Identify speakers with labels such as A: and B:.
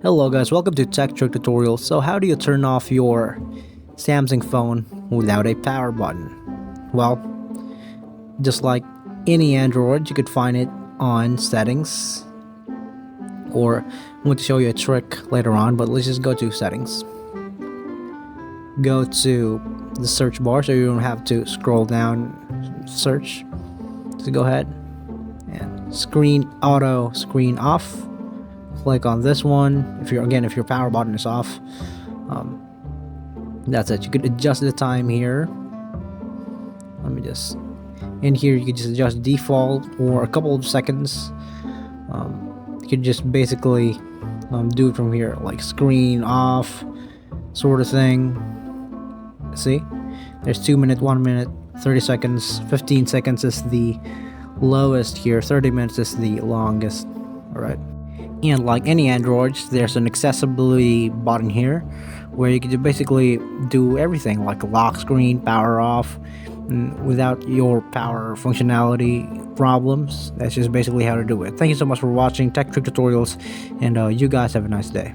A: Hello guys, welcome to Tech Trick Tutorial. So how do you turn off your Samsung phone without a power button? Well, just like any Android, you could find it on settings, or I'm going to show you a trick later on, but let's just go to settings. Go to the search bar so you don't have to scroll down, search. So go ahead and screen off. Click on this one. If your power button is off, that's it. You could adjust the time here. Let me just in here. You could just adjust default or a couple of seconds. You could just basically do it from here, like screen off, sort of thing. See, there's 2 minutes, 1 minute, 30 seconds, 15 seconds is the lowest here. 30 minutes is the longest. All right. And like any Androids, there's an accessibility button here where you can basically do everything like lock screen, power off, without your power functionality problems. That's just basically how to do it. Thank you so much for watching Tech Trick Tutorials, and you guys have a nice day.